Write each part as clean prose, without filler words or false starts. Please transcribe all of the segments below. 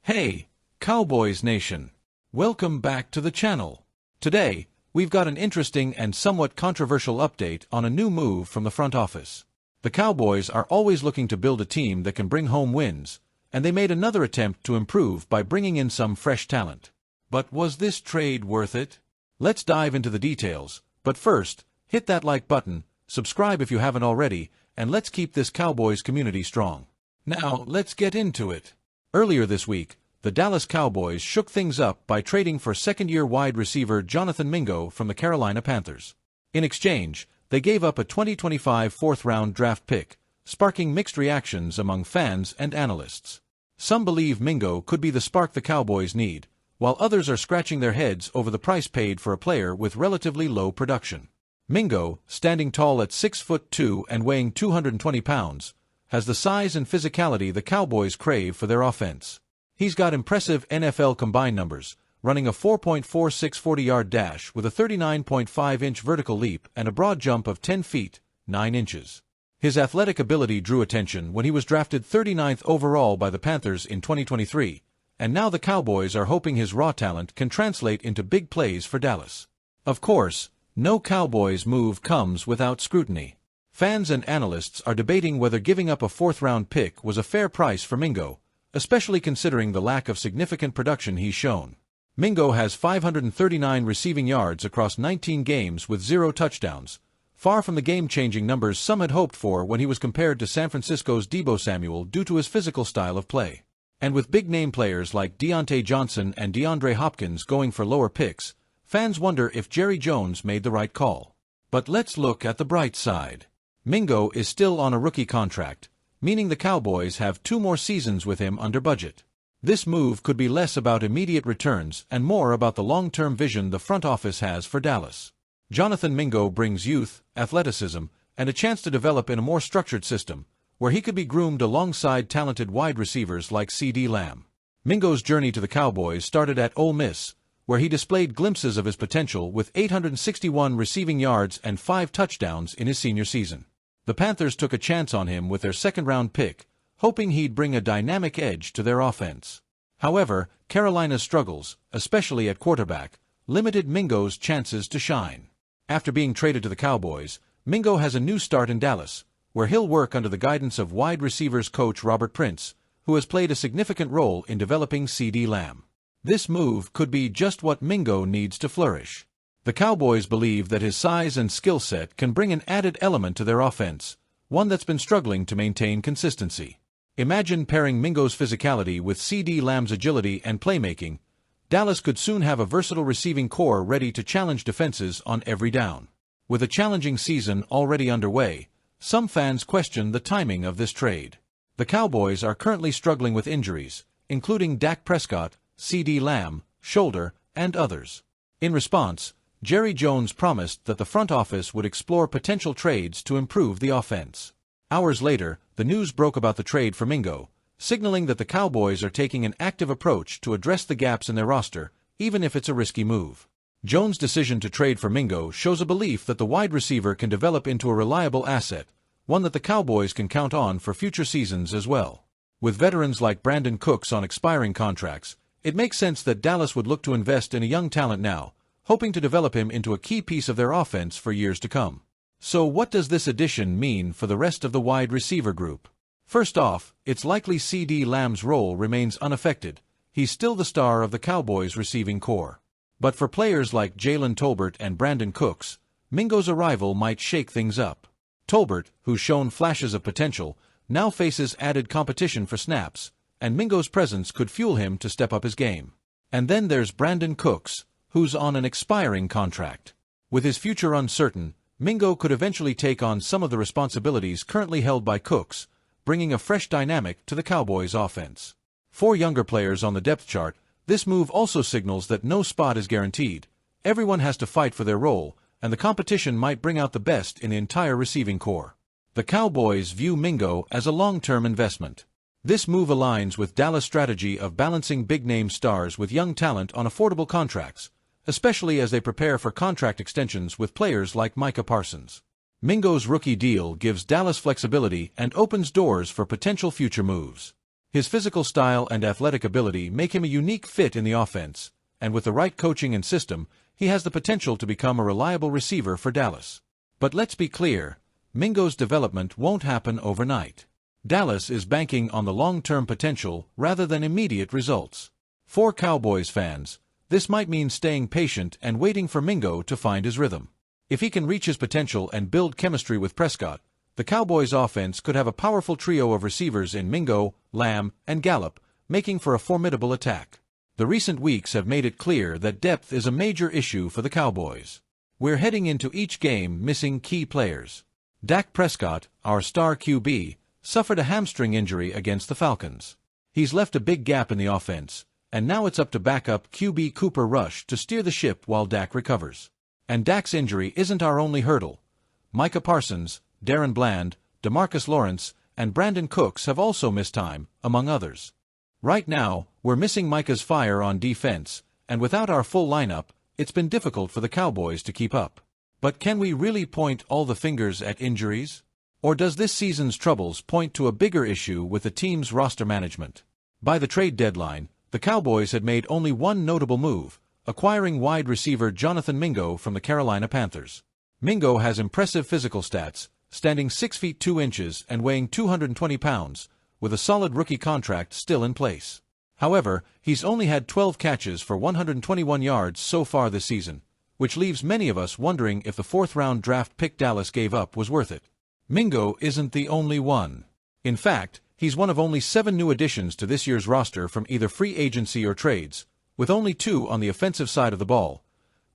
Hey, Cowboys Nation! Welcome back to the channel. Today, we've got an interesting and somewhat controversial update on a new move from the front office. The Cowboys are always looking to build a team that can bring home wins, and they made another attempt to improve by bringing in some fresh talent. But was this trade worth it? Let's dive into the details, but first, hit that like button, subscribe if you haven't already, and let's keep this Cowboys community strong. Now, let's get into it. Earlier this week, the Dallas Cowboys shook things up by trading for second-year wide receiver Jonathan Mingo from the Carolina Panthers. In exchange, they gave up a 2025 fourth-round draft pick, sparking mixed reactions among fans and analysts. Some believe Mingo could be the spark the Cowboys need, while others are scratching their heads over the price paid for a player with relatively low production. Mingo, standing tall at 6'2" and weighing 220 pounds, has the size and physicality the Cowboys crave for their offense. He's got impressive NFL combine numbers, running a 4.46 40-yard dash with a 39.5-inch vertical leap and a broad jump of 10 feet, 9 inches. His athletic ability drew attention when he was drafted 39th overall by the Panthers in 2023, and now the Cowboys are hoping his raw talent can translate into big plays for Dallas. Of course, no Cowboys move comes without scrutiny. Fans and analysts are debating whether giving up a fourth-round pick was a fair price for Mingo, especially considering the lack of significant production he's shown. Mingo has 539 receiving yards across 19 games with 0 touchdowns, far from the game-changing numbers some had hoped for when he was compared to San Francisco's Deebo Samuel due to his physical style of play. And with big-name players like Deontay Johnson and DeAndre Hopkins going for lower picks, fans wonder if Jerry Jones made the right call. But let's look at the bright side. Mingo is still on a rookie contract, meaning the Cowboys have 2 more seasons with him under budget. This move could be less about immediate returns and more about the long-term vision the front office has for Dallas. Jonathan Mingo brings youth, athleticism, and a chance to develop in a more structured system, where he could be groomed alongside talented wide receivers like CeeDee Lamb. Mingo's journey to the Cowboys started at Ole Miss, where he displayed glimpses of his potential with 861 receiving yards and 5 touchdowns in his senior season. The Panthers took a chance on him with their second-round pick, hoping he'd bring a dynamic edge to their offense. However, Carolina's struggles, especially at quarterback, limited Mingo's chances to shine. After being traded to the Cowboys, Mingo has a new start in Dallas, where he'll work under the guidance of wide receivers coach Robert Prince, who has played a significant role in developing CeeDee Lamb. This move could be just what Mingo needs to flourish. The Cowboys believe that his size and skill set can bring an added element to their offense, one that's been struggling to maintain consistency. Imagine pairing Mingo's physicality with CeeDee Lamb's agility and playmaking. Dallas could soon have a versatile receiving core ready to challenge defenses on every down. With a challenging season already underway, some fans question the timing of this trade. The Cowboys are currently struggling with injuries, including Dak Prescott, CeeDee Lamb, shoulder, and others. In response, Jerry Jones promised that the front office would explore potential trades to improve the offense. Hours later, the news broke about the trade for Mingo, signaling that the Cowboys are taking an active approach to address the gaps in their roster, even if it's a risky move. Jones' decision to trade for Mingo shows a belief that the wide receiver can develop into a reliable asset, one that the Cowboys can count on for future seasons as well. With veterans like Brandon Cooks on expiring contracts, it makes sense that Dallas would look to invest in a young talent now, hoping to develop him into a key piece of their offense for years to come. So what does this addition mean for the rest of the wide receiver group? First off, it's likely CeeDee Lamb's role remains unaffected. He's still the star of the Cowboys' receiving core. But for players like Jalen Tolbert and Brandon Cooks, Mingo's arrival might shake things up. Tolbert, who's shown flashes of potential, now faces added competition for snaps, and Mingo's presence could fuel him to step up his game. And then there's Brandon Cooks, who's on an expiring contract. With his future uncertain, Mingo could eventually take on some of the responsibilities currently held by Cooks, bringing a fresh dynamic to the Cowboys' offense. For younger players on the depth chart, this move also signals that no spot is guaranteed. Everyone has to fight for their role, and the competition might bring out the best in the entire receiving core. The Cowboys view Mingo as a long-term investment. This move aligns with Dallas' strategy of balancing big-name stars with young talent on affordable contracts, especially as they prepare for contract extensions with players like Micah Parsons. Mingo's rookie deal gives Dallas flexibility and opens doors for potential future moves. His physical style and athletic ability make him a unique fit in the offense, and with the right coaching and system, he has the potential to become a reliable receiver for Dallas. But let's be clear, Mingo's development won't happen overnight. Dallas is banking on the long-term potential rather than immediate results. For Cowboys fans, this might mean staying patient and waiting for Mingo to find his rhythm. If he can reach his potential and build chemistry with Prescott, the Cowboys' offense could have a powerful trio of receivers in Mingo, Lamb, and Gallup, making for a formidable attack. The recent weeks have made it clear that depth is a major issue for the Cowboys. We're heading into each game missing key players. Dak Prescott, our star QB, suffered a hamstring injury against the Falcons. He's left a big gap in the offense, and now it's up to backup QB Cooper Rush to steer the ship while Dak recovers. And Dak's injury isn't our only hurdle. Micah Parsons, Darren Bland, DeMarcus Lawrence, and Brandon Cooks have also missed time, among others. Right now, we're missing Micah's fire on defense, and without our full lineup, it's been difficult for the Cowboys to keep up. But can we really point all the fingers at injuries? Or does this season's troubles point to a bigger issue with the team's roster management? By the trade deadline, the Cowboys had made only one notable move, acquiring wide receiver Jonathan Mingo from the Carolina Panthers. Mingo has impressive physical stats, standing 6 feet 2 inches and weighing 220 pounds, with a solid rookie contract still in place. However, he's only had 12 catches for 121 yards so far this season, which leaves many of us wondering if the fourth-round draft pick Dallas gave up was worth it. Mingo isn't the only one. In fact, he's one of only 7 new additions to this year's roster from either free agency or trades, with only 2 on the offensive side of the ball,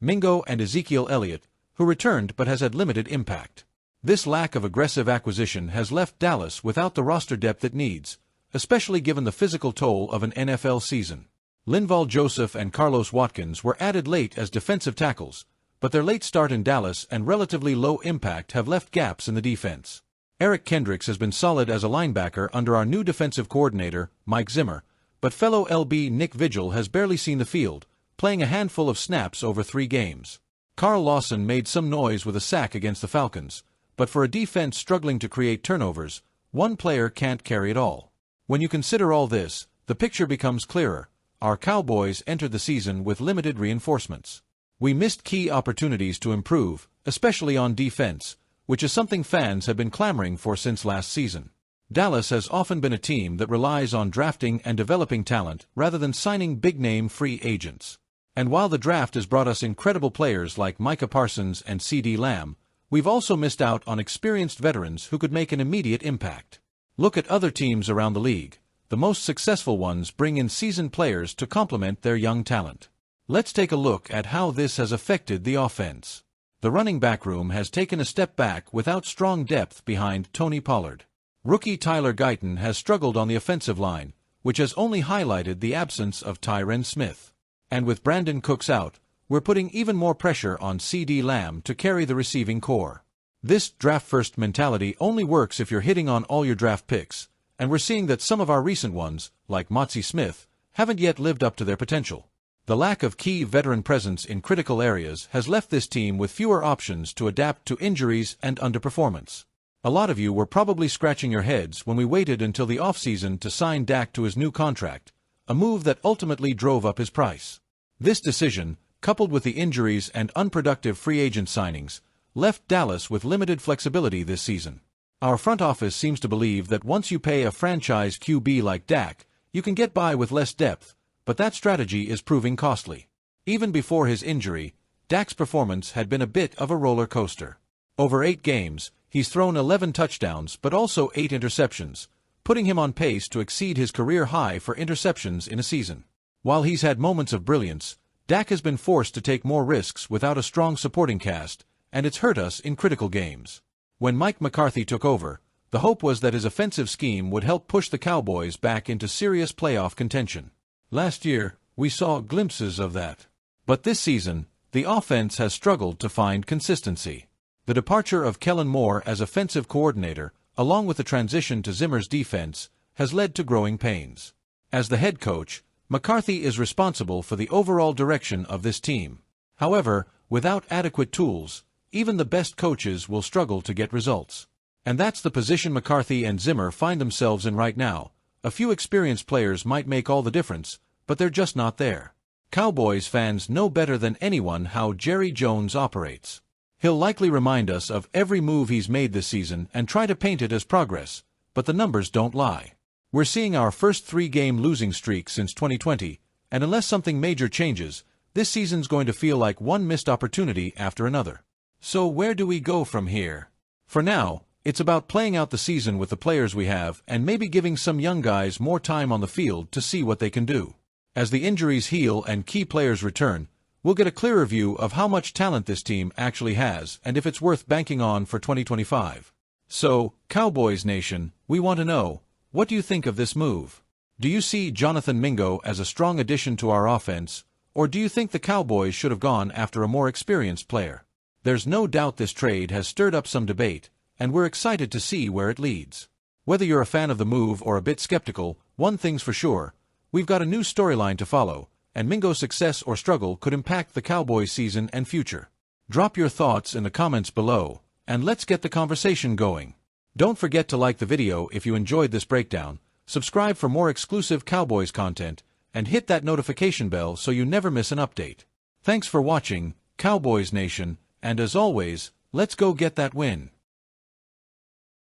Mingo and Ezekiel Elliott, who returned but has had limited impact. This lack of aggressive acquisition has left Dallas without the roster depth it needs, especially given the physical toll of an NFL season. Linval Joseph and Carlos Watkins were added late as defensive tackles, but their late start in Dallas and relatively low impact have left gaps in the defense. Eric Kendricks has been solid as a linebacker under our new defensive coordinator, Mike Zimmer, but fellow LB Nick Vigil has barely seen the field, playing a handful of snaps over 3 games. Carl Lawson made some noise with a sack against the Falcons, but for a defense struggling to create turnovers, one player can't carry it all. When you consider all this, the picture becomes clearer. Our Cowboys entered the season with limited reinforcements. We missed key opportunities to improve, especially on defense, which is something fans have been clamoring for since last season. Dallas has often been a team that relies on drafting and developing talent rather than signing big-name free agents. And while the draft has brought us incredible players like Micah Parsons and CeeDee Lamb, we've also missed out on experienced veterans who could make an immediate impact. Look at other teams around the league. The most successful ones bring in seasoned players to complement their young talent. Let's take a look at how this has affected the offense. The running back room has taken a step back without strong depth behind Tony Pollard. Rookie Tyler Guyton has struggled on the offensive line, which has only highlighted the absence of Tyron Smith. And with Brandon Cooks out, we're putting even more pressure on CeeDee Lamb to carry the receiving core. This draft-first mentality only works if you're hitting on all your draft picks, and we're seeing that some of our recent ones, like Motzie Smith, haven't yet lived up to their potential. The lack of key veteran presence in critical areas has left this team with fewer options to adapt to injuries and underperformance. A lot of you were probably scratching your heads when we waited until the offseason to sign Dak to his new contract, a move that ultimately drove up his price. This decision, coupled with the injuries and unproductive free agent signings, left Dallas with limited flexibility this season. Our front office seems to believe that once you pay a franchise QB like Dak, you can get by with less depth, but that strategy is proving costly. Even before his injury, Dak's performance had been a bit of a roller coaster. Over 8 games, he's thrown 11 touchdowns but also 8 interceptions, putting him on pace to exceed his career high for interceptions in a season. While he's had moments of brilliance, Dak has been forced to take more risks without a strong supporting cast, and it's hurt us in critical games. When Mike McCarthy took over, the hope was that his offensive scheme would help push the Cowboys back into serious playoff contention. Last year, we saw glimpses of that. But this season, the offense has struggled to find consistency. The departure of Kellen Moore as offensive coordinator, along with the transition to Zimmer's defense, has led to growing pains. As the head coach, McCarthy is responsible for the overall direction of this team. However, without adequate tools, even the best coaches will struggle to get results. And that's the position McCarthy and Zimmer find themselves in right now, A few experienced players might make all the difference, but they're just not there. Cowboys fans know better than anyone how Jerry Jones operates. He'll likely remind us of every move he's made this season and try to paint it as progress, but the numbers don't lie. We're seeing our first 3-game losing streak since 2020, and unless something major changes, this season's going to feel like one missed opportunity after another. So where do we go from here? For now, it's about playing out the season with the players we have and maybe giving some young guys more time on the field to see what they can do. As the injuries heal and key players return, we'll get a clearer view of how much talent this team actually has and if it's worth banking on for 2025. So, Cowboys Nation, we want to know, what do you think of this move? Do you see Jonathan Mingo as a strong addition to our offense, or do you think the Cowboys should have gone after a more experienced player? There's no doubt this trade has stirred up some debate, and we're excited to see where it leads. Whether you're a fan of the move or a bit skeptical, one thing's for sure, we've got a new storyline to follow, and Mingo's success or struggle could impact the Cowboys season and future. Drop your thoughts in the comments below, and let's get the conversation going. Don't forget to like the video if you enjoyed this breakdown, subscribe for more exclusive Cowboys content, and hit that notification bell so you never miss an update. Thanks for watching, Cowboys Nation, and as always, let's go get that win.